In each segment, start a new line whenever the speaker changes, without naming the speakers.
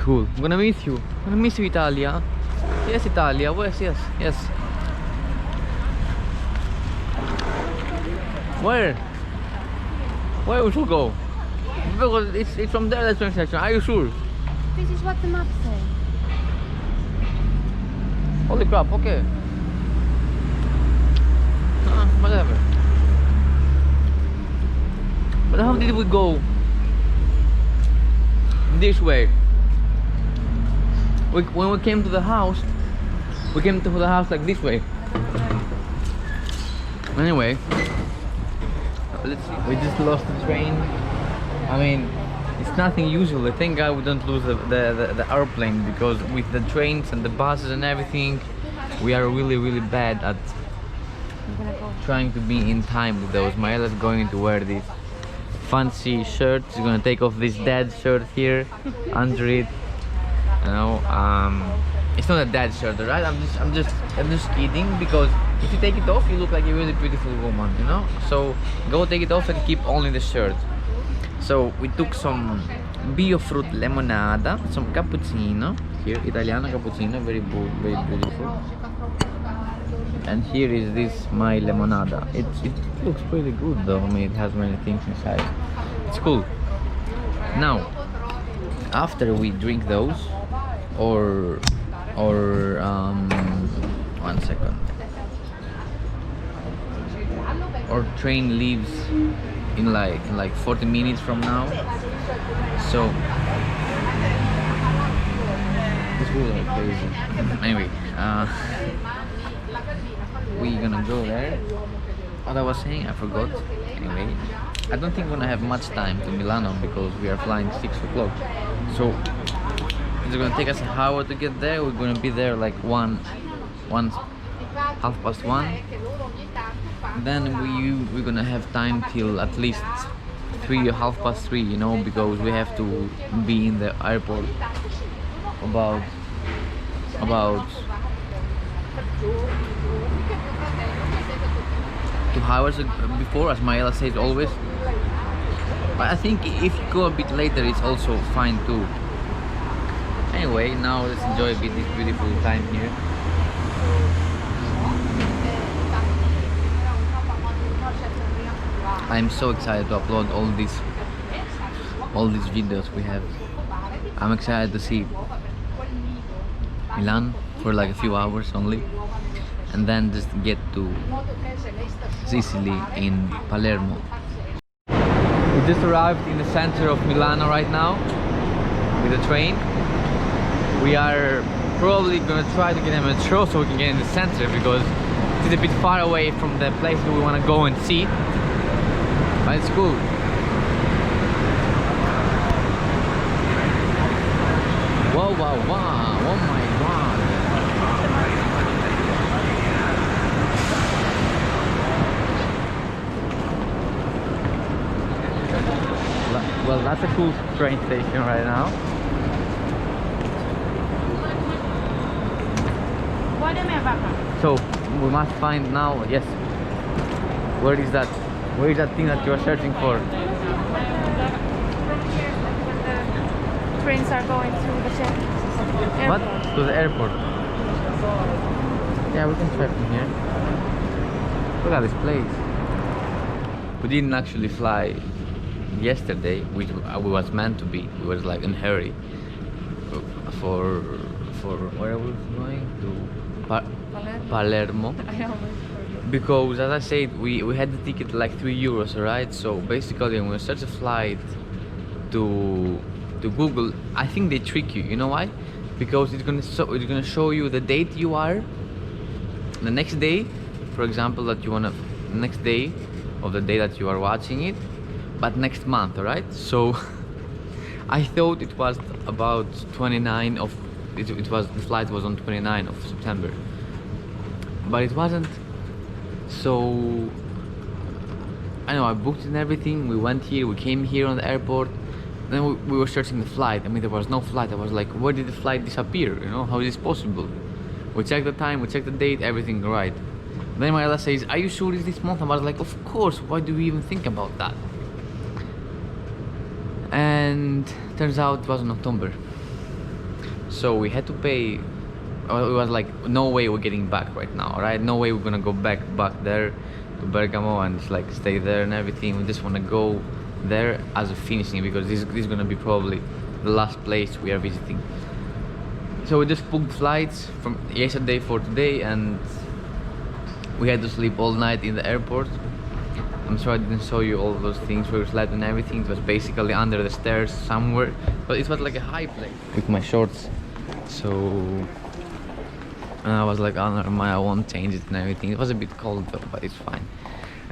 Cool. I'm gonna miss you. I'm gonna miss you, Italia. Yes, Italia. Yes, yes. Where? Where we should go? Because it's from there, the train station. Are you sure?
This is what the map says.
Holy crap, okay. Whatever. But how did we go this way? When we came to the house, we came to the house like this way. Anyway, let's see. We just lost the train. I mean, it's nothing usual. Thank God we don't lose the airplane, because with the trains and the buses and everything, we are really bad at trying to be in time with those. Maela's going to wear this fancy shirt. She's gonna take off this dad shirt here under it. You know, it's not a dad shirt, right? I'm just kidding, because if you take it off, you look like a really beautiful woman, you know. So go take it off and keep only the shirt. So we took some bio fruit lemonada, some cappuccino here, Italiano cappuccino, very beautiful. And here is this my lemonada. It looks pretty good though. I mean, it has many things inside. It's cool. Now, after we drink those, or 1 second. Our train leaves in like 40 minutes from now. So this will be crazy. Anyway, we're gonna go there. What I was saying, I forgot. Anyway, I don't think we're gonna have much time to Milano, because we are flying 6 o'clock. So it's gonna take us an hour to get there. We're gonna be there like 1:30. Then we're gonna have time till at least 3 or 3:30, you know, because we have to be in the airport about 2 hours before, as Maela says always. But I think if you go a bit later, it's also fine too. Anyway, now let's enjoy a bit this beautiful time here. I'm so excited to upload all these videos we have. I'm excited to see Milan for like a few hours only, and then just get to Sicily in Palermo. We just arrived in the center of Milano right now with the train. We are probably gonna try to get a metro so we can get in the center, because it's a bit far away from the place that we want to go and see. But it's cool. Wow, wow, wow. Oh my god. Well, that's a cool train station right now. So we must find now, yes. Where is that? Where is that thing that you are searching for?
Trains are going to the airport.
What? To the airport. Yeah, we can try from here. Look at this place. We didn't actually fly yesterday, which we was meant to be. We was like in a hurry for where are we going? To Palermo. Because as I said, we had the ticket like €3, right? So basically when we search a flight to Google, I think they trick you. You know why? Because it's gonna show you the date you are, the next day, for example, that you wanna next day of the day that you are watching it, but next month, right? So I thought it was about 29 of it was the flight was on 29 of September, but it wasn't. So I know I booked and everything. We went here, we came here on the airport. Then we were searching the flight. I mean, there was no flight. I was like, where did the flight disappear? You know, how is this possible? We checked the time, we checked the date, everything right. Then Mariela says, are you sure it's this month? I was like, of course, why do we even think about that? And turns out it was in October. So we had to pay. It was like no way we're getting back right now, right? No way we're gonna go back there to Bergamo and just like stay there and everything. We just want to go there as a finishing, because this is gonna be probably the last place we are visiting. So we just booked flights from yesterday for today, and we had to sleep all night in the airport. I'm sorry I didn't show you all those things where we slept and everything. It was basically under the stairs somewhere, but it was like a high place with my shorts. So and I was like, oh, never mind, I won't change it and everything. It was a bit cold though, but it's fine.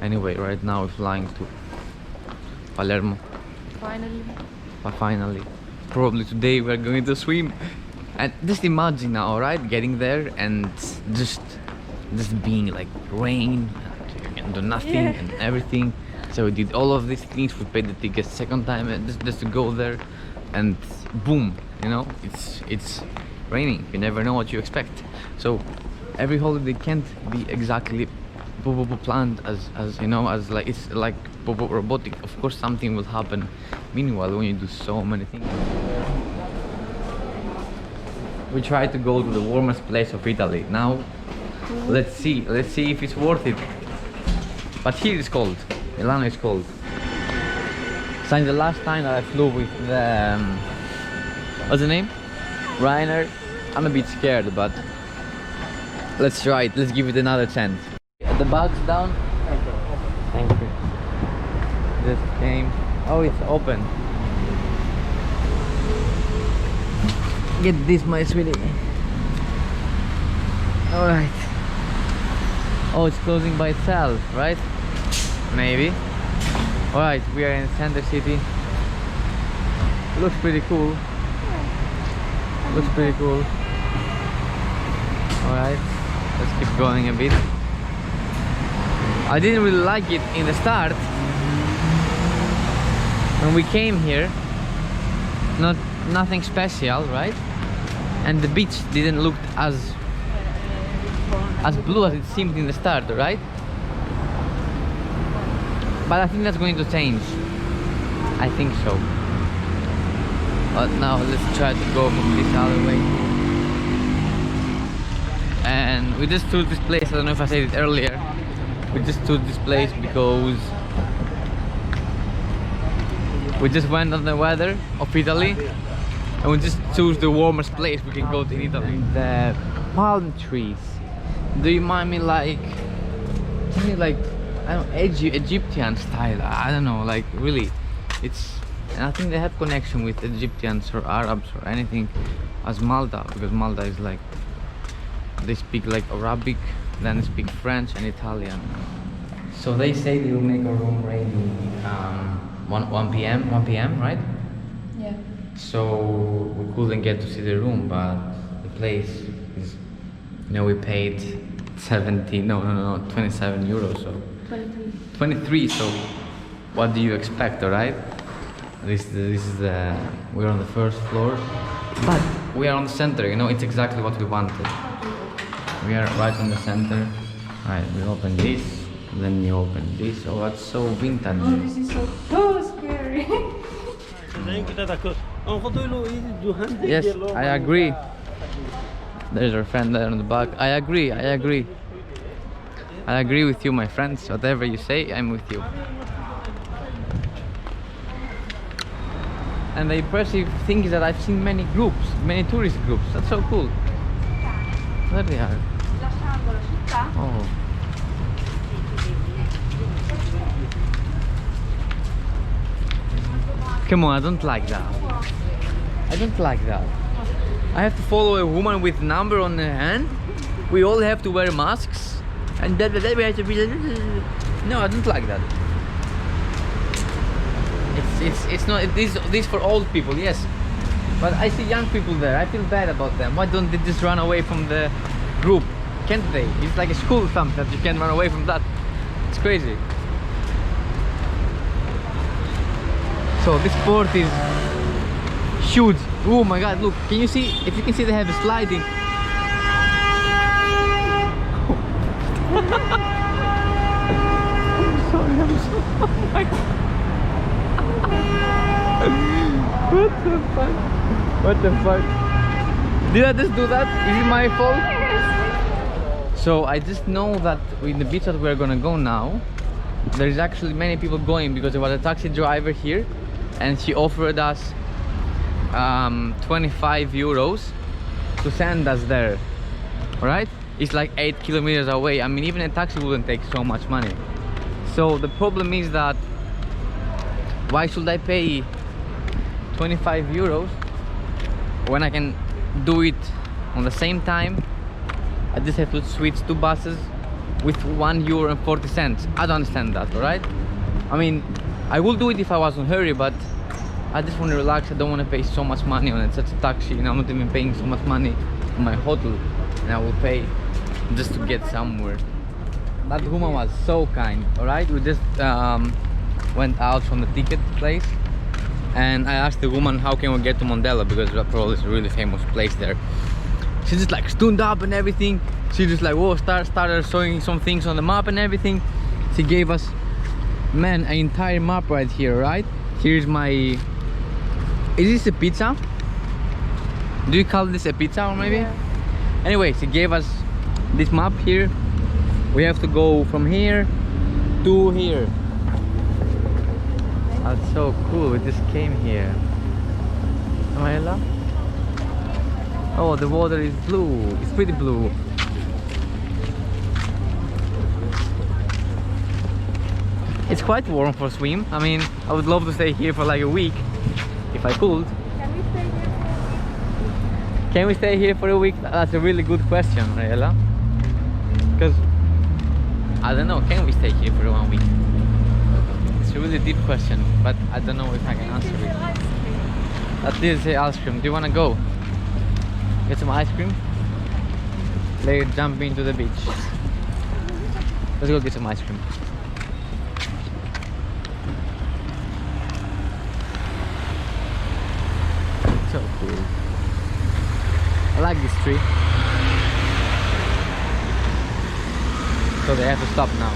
Anyway, right now we're flying to Palermo. Finally. Probably today we're going to swim. And just imagine now, right? Getting there and just being like rain and you can do nothing and everything. So we did all of these things. We paid the ticket second time and just to go there, and boom, you know, it's raining. You never know what you expect. So every holiday can't be exactly planned as you know, as like it's like robotic. Of course something will happen meanwhile when you do so many things. We try to go to the warmest place of Italy. Now let's see if it's worth it. But here it's cold. Milan is cold. Since the last time that I flew with the what's the name? Ryanair, I'm a bit scared, but let's try it. Let's give it another chance. The bag's down. Thank you. Just came. Oh, it's open. Get this, my sweetie. All right. Oh, it's closing by itself, right? Maybe. All right, we are in Center City. Looks pretty cool. Looks pretty cool. All right, let's keep going a bit. I didn't really like it in the start when we came here. Nothing special, right? And the beach didn't look as blue as it seemed in the start, right? But I think that's going to change. I think so. But now let's try to go from this other way. And we just chose this place. I don't know if I said it earlier. We just chose this place because we just went on the weather of Italy, and we just choose the warmest place we can go to in Italy. The palm trees, they remind me like I don't know, Egyptian style. I don't know, like really, it's. And I think they have connection with Egyptians or Arabs or anything, as Malta, because Malta is like they speak like Arabic, then they speak French and Italian. So they say they will make a room ready 1 p.m. right?
Yeah.
So we couldn't get to see the room, but the place is, you know, we paid 27 euros, so 23. So what do you expect, alright? This is the, we're on the first floor, but we are on the center, you know, it's exactly what we wanted. We are right on the center. Alright, we open this, then you open this. Oh, that's so vintage.
Oh, this is so scary.
Yes, I agree. There's our friend there on the back. I agree with you, my friends. Whatever you say, I'm with you. And the impressive thing is that I've seen many tourist groups. That's so cool. There they are. Oh. Come on, I don't like that. I don't like that. I have to follow a woman with number on her hand. We all have to wear masks. And then we have to be... No, I don't like that. It's not this for old people, yes, but I see young people there. I feel bad about them. Why don't they just run away from the group? Can't they? It's like a school something that you can't run away from that. It's crazy. So this port is huge. Oh my god, look, can you see? If you can see, they have a sliding. I'm sorry, oh my god. What the fuck? What the fuck? Did I just do that? Is it my fault? So I just know that in the beach that we're gonna go now, there is actually many people going because there was a taxi driver here and she offered us 25 euros to send us there. Right? It's like 8 kilometers away. I mean, even a taxi wouldn't take so much money. So the problem is that why should I pay 25 euros when I can do it on the same time? I just have to switch two buses with €1.40. I don't understand that, alright? I mean, I will do it if I was in a hurry, but I just want to relax. I don't want to pay so much money on it. Such a taxi, you know, I'm not even paying so much money on my hotel, and I will pay just to get somewhere. That woman was so kind, alright? We just went out from the ticket place and I asked the woman how can we get to Mondella, because probably it's a really famous place there. She just like stood up and everything. She just like, whoa, started showing some things on the map and everything. She gave us, man, an entire map right here, right? Here's my... Is this a pizza? Do you call this a pizza or maybe?
Yeah.
Anyway, she gave us this map here. We have to go from here to here. That's so cool. We just came here. Noella? Oh, the water is blue. It's pretty blue. It's quite warm for swim. I mean, I would love to stay here for like a week if I could.
Can we stay here?
Can we stay here for a week? That's a really good question, Noella. Because I don't know, can we stay here for 1 week? It's a really deep question, but I don't know if I can answer it. That did say ice cream. Do you want to go get some ice cream? Let's jump into the beach. Let's go get some ice cream. So cool. I like this tree. So they have to stop now.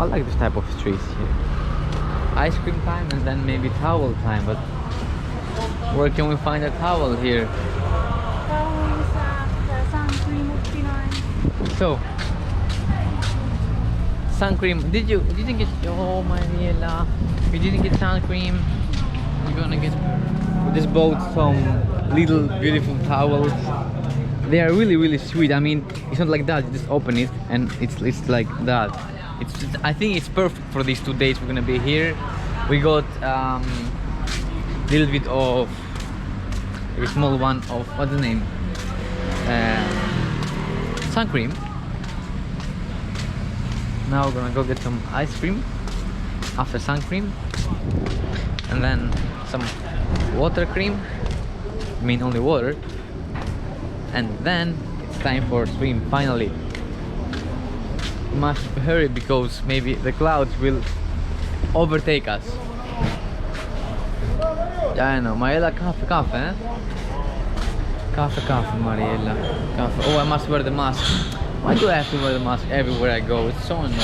I like this type of trees here. Ice cream time and then maybe towel time, but where can we find a towel here? So, sun cream. Did you didn't get? Oh my Miela, you didn't get sun cream. You're gonna get. We just bought some little beautiful towels. They are really sweet. I mean, it's not like that. You just open it and it's like that. I think it's perfect for these 2 days we're gonna be here. We got little bit of a small one of what's the name? Sun cream. Now we're gonna go get some ice cream after sun cream, and then some water cream. I mean only water, and then it's time for swim finally. Must hurry because maybe the clouds will overtake us. Yeah, I know. Mariella, coffee, eh? Coffee, Mariella. Coffee. Oh, I must wear the mask. Why do I have to wear the mask everywhere I go? It's so annoying.